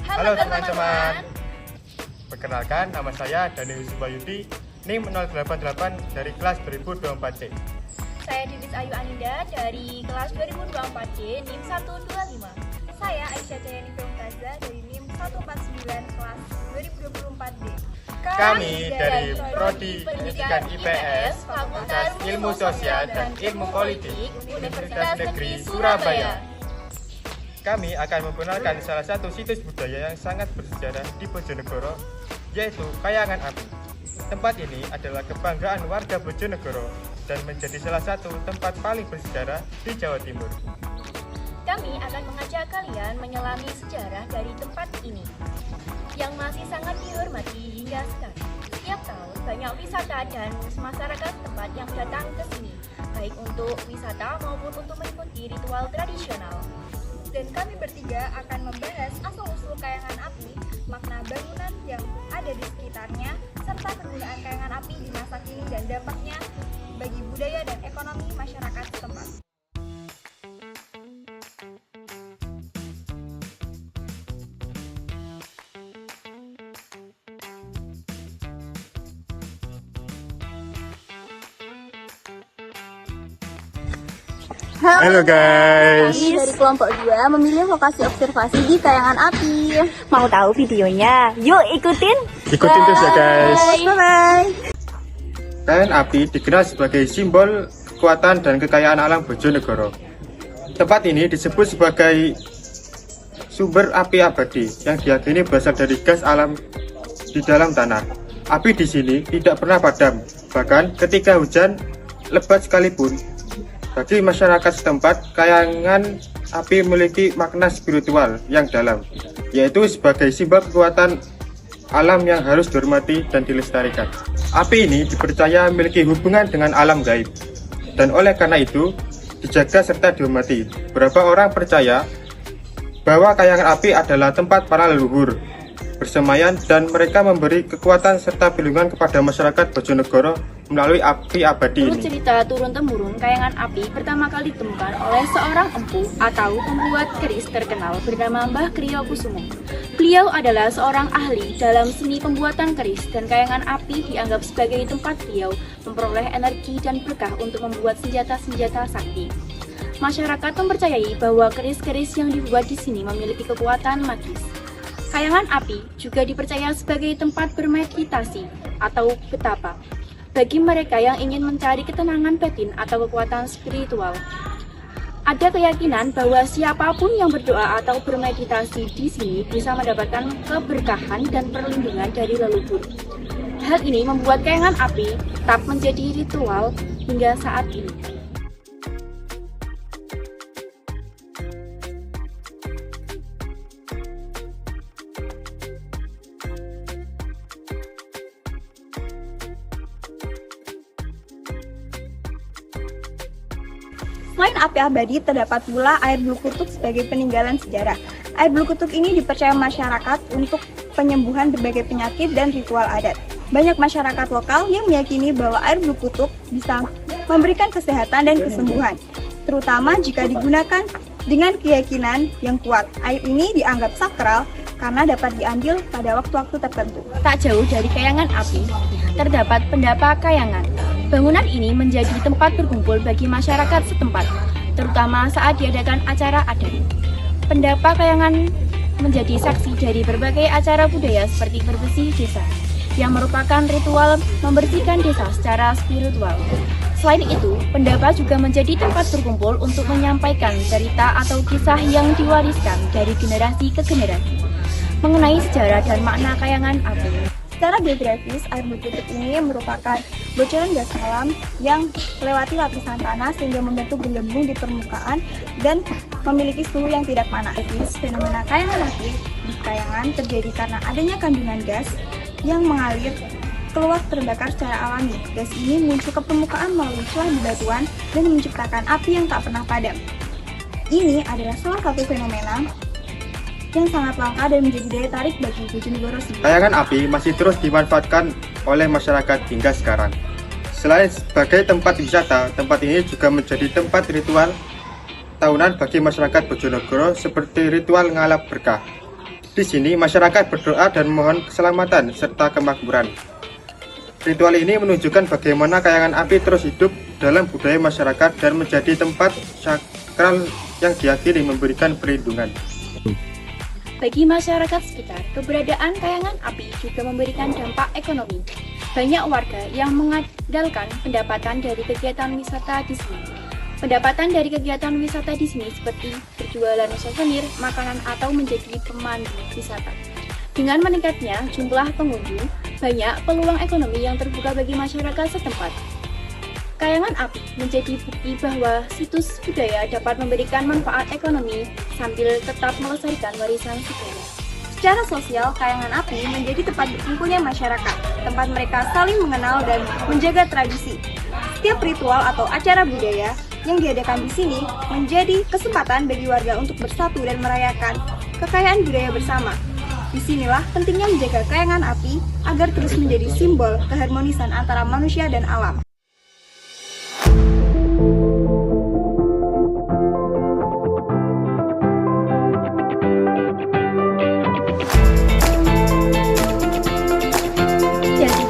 Halo teman-teman. Perkenalkan, nama saya Dani Wisbayudi, NIM 088 dari kelas 2024C. Saya Divis Ayu Aninda dari kelas 2024C NIM 125. Saya Aisyah Jayani Femtaza dari NIM 149 kelas 2024D. Kami dari Prodi Pendidikan IPS, Fakultas Ilmu Sosial dan Ilmu Politik, Universitas Negeri Surabaya. Kami akan memperkenalkan salah satu situs budaya yang sangat bersejarah di Bojonegoro, yaitu Kayangan Api. Tempat ini adalah kebanggaan warga Bojonegoro dan menjadi salah satu tempat paling bersejarah di Jawa Timur. Kami akan mengajak kalian menyelami sejarah dari tempat ini yang masih sangat dihormati hingga sekarang. Setiap tahun banyak wisata dan masyarakat tempat yang datang ke sini, baik untuk wisata maupun untuk mengikuti ritual tradisional. Dan kami bertiga akan membahas asal-usul Kayangan Api, makna bangunan yang ada di sekitarnya, serta penggunaan Kayangan Api di masa kini dan dampaknya bagi budaya dan ekonomi masyarakat setempat. Halo guys. Kami dari kelompok 2 memilih lokasi observasi di Kayangan Api. Mau tahu videonya? Yuk ikutin! Ikutin terus ya guys. Bye-bye. Kayangan Api dikenal sebagai simbol kekuatan dan kekayaan alam Bojonegoro. Tempat ini disebut sebagai sumber api abadi yang diyakini berasal dari gas alam di dalam tanah. Api di sini tidak pernah padam, bahkan ketika hujan lebat sekalipun. Bagi masyarakat setempat, Kayangan Api memiliki makna spiritual yang dalam, yaitu sebagai simbol kekuatan alam yang harus dihormati dan dilestarikan. Api ini dipercaya memiliki hubungan dengan alam gaib, dan oleh karena itu dijaga serta dihormati. Beberapa orang percaya bahwa Kayangan Api adalah tempat para leluhur bersemaian dan mereka memberi kekuatan serta perlindungan kepada masyarakat Bojonegoro melalui api abadi Menurut ini. cerita turun-temurun, Kayangan Api pertama kali ditemukan oleh seorang empu atau pembuat keris terkenal bernama Mbah Kriyo Kusumo. Beliau adalah seorang ahli dalam seni pembuatan keris dan Kayangan Api dianggap sebagai tempat beliau memperoleh energi dan berkah untuk membuat senjata-senjata sakti. Masyarakat mempercayai bahwa keris-keris yang dibuat di sini memiliki kekuatan magis. Kayangan Api juga dipercaya sebagai tempat bermeditasi atau betapa bagi mereka yang ingin mencari ketenangan batin atau kekuatan spiritual. Ada keyakinan bahwa siapapun yang berdoa atau bermeditasi di sini bisa mendapatkan keberkahan dan perlindungan dari leluhur. Hal ini membuat Kayangan Api tetap menjadi ritual hingga saat ini. Selain api abadi, terdapat pula air bulu kutuk sebagai peninggalan sejarah. Air bulu kutuk ini dipercaya masyarakat untuk penyembuhan berbagai penyakit dan ritual adat. Banyak masyarakat lokal yang meyakini bahwa air bulu kutuk bisa memberikan kesehatan dan kesembuhan, terutama jika digunakan dengan keyakinan yang kuat. Air ini dianggap sakral karena dapat diambil pada waktu-waktu tertentu. Tak jauh dari Kayangan Api, terdapat Pendapa Kayangan. Bangunan ini menjadi tempat berkumpul bagi masyarakat setempat, terutama saat diadakan acara adat. Pendapa Kayangan menjadi saksi dari berbagai acara budaya seperti bersih desa, yang merupakan ritual membersihkan desa secara spiritual. Selain itu, pendapa juga menjadi tempat berkumpul untuk menyampaikan cerita atau kisah yang diwariskan dari generasi ke generasi mengenai sejarah dan makna Kayangan Api. Secara geografis, air bulu kutuk ini merupakan bocoran gas alam yang melewati lapisan tanah sehingga membentuk gelembung di permukaan dan memiliki suhu yang tidak panas. Fenomena Kayangan Api di Kayangan terjadi karena adanya kandungan gas yang mengalir keluar terbakar secara alami. Gas ini muncul ke permukaan melalui celah di batuan dan menciptakan api yang tak pernah padam. Ini adalah salah satu fenomena yang sangat langka dan menjadi daya tarik bagi Bojonegoro sendiri. Kayangan Api masih terus dimanfaatkan oleh masyarakat hingga sekarang. Selain sebagai tempat wisata, tempat ini juga menjadi tempat ritual tahunan bagi masyarakat Bojonegoro seperti ritual ngalap berkah. Di sini masyarakat berdoa dan memohon keselamatan serta kemakmuran. Ritual ini menunjukkan bagaimana kayangan api terus hidup dalam budaya masyarakat dan menjadi tempat sakral yang diyakini memberikan perlindungan. Bagi masyarakat sekitar, keberadaan kayangan api juga memberikan dampak ekonomi. Banyak warga yang mengandalkan pendapatan dari kegiatan wisata di sini. Pendapatan dari kegiatan wisata di sini seperti berjualan souvenir, makanan, atau menjadi pemandu wisata. Dengan meningkatnya jumlah pengunjung, banyak peluang ekonomi yang terbuka bagi masyarakat setempat. Kayangan api menjadi bukti bahwa situs budaya dapat memberikan manfaat ekonomi sambil tetap melestarikan warisan sejarah. Secara sosial, kayangan api menjadi tempat berkumpulnya masyarakat, tempat mereka saling mengenal dan menjaga tradisi. Setiap ritual atau acara budaya yang diadakan di sini menjadi kesempatan bagi warga untuk bersatu dan merayakan kekayaan budaya bersama. Disinilah pentingnya menjaga kayangan api agar terus menjadi simbol keharmonisan antara manusia dan alam.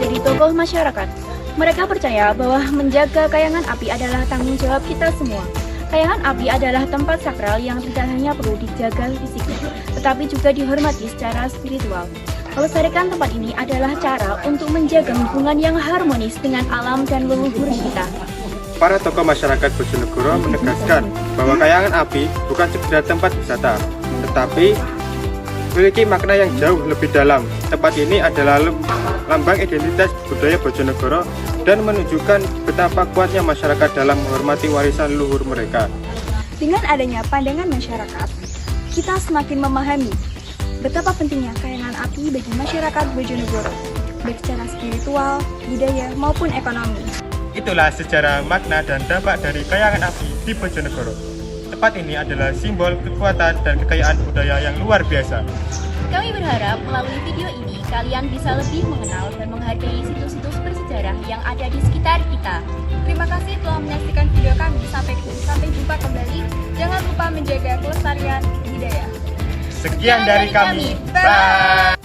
Dari tokoh masyarakat, mereka percaya bahwa menjaga kayangan api adalah tanggung jawab kita semua. Kayangan api adalah tempat sakral yang tidak hanya perlu dijaga fisiknya, tetapi juga dihormati secara spiritual. Melestarikan tempat ini adalah cara untuk menjaga hubungan yang harmonis dengan alam dan leluhur kita. Para tokoh masyarakat Bojonegoro menegaskan bahwa kayangan api bukan sekedar tempat wisata, tetapi memiliki makna yang jauh lebih dalam. Tempat ini adalah lambang identitas budaya Bojonegoro dan menunjukkan betapa kuatnya masyarakat dalam menghormati warisan leluhur mereka. Dengan adanya pandangan masyarakat, kita semakin memahami betapa pentingnya kayangan api bagi masyarakat Bojonegoro, baik secara spiritual, budaya, maupun ekonomi. Itulah sejarah, makna, dan dampak dari kayangan api di Bojonegoro. Tempat ini adalah simbol kekuatan dan kekayaan budaya yang luar biasa. Kami berharap melalui video ini kalian bisa lebih mengenal dan menghargai situs-situs bersejarah yang ada di sekitar kita. Terima kasih telah menyaksikan video kami. Sampai jumpa kembali. Jangan lupa menjaga kelestarian budaya. Sekian dari kami. Bye.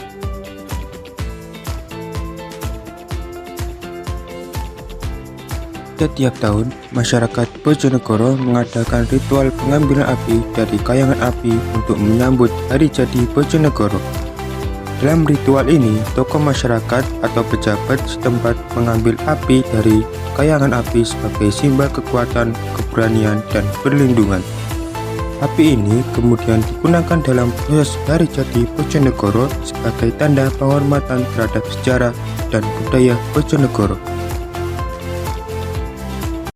Setiap tahun, masyarakat Bojonegoro mengadakan ritual pengambilan api dari kayangan api untuk menyambut Hari Jadi Bojonegoro. Dalam ritual ini, tokoh masyarakat atau pejabat setempat mengambil api dari kayangan api sebagai simbol kekuatan, keberanian, dan perlindungan. Api ini kemudian digunakan dalam proses Hari Jadi Bojonegoro sebagai tanda penghormatan terhadap sejarah dan budaya Bojonegoro.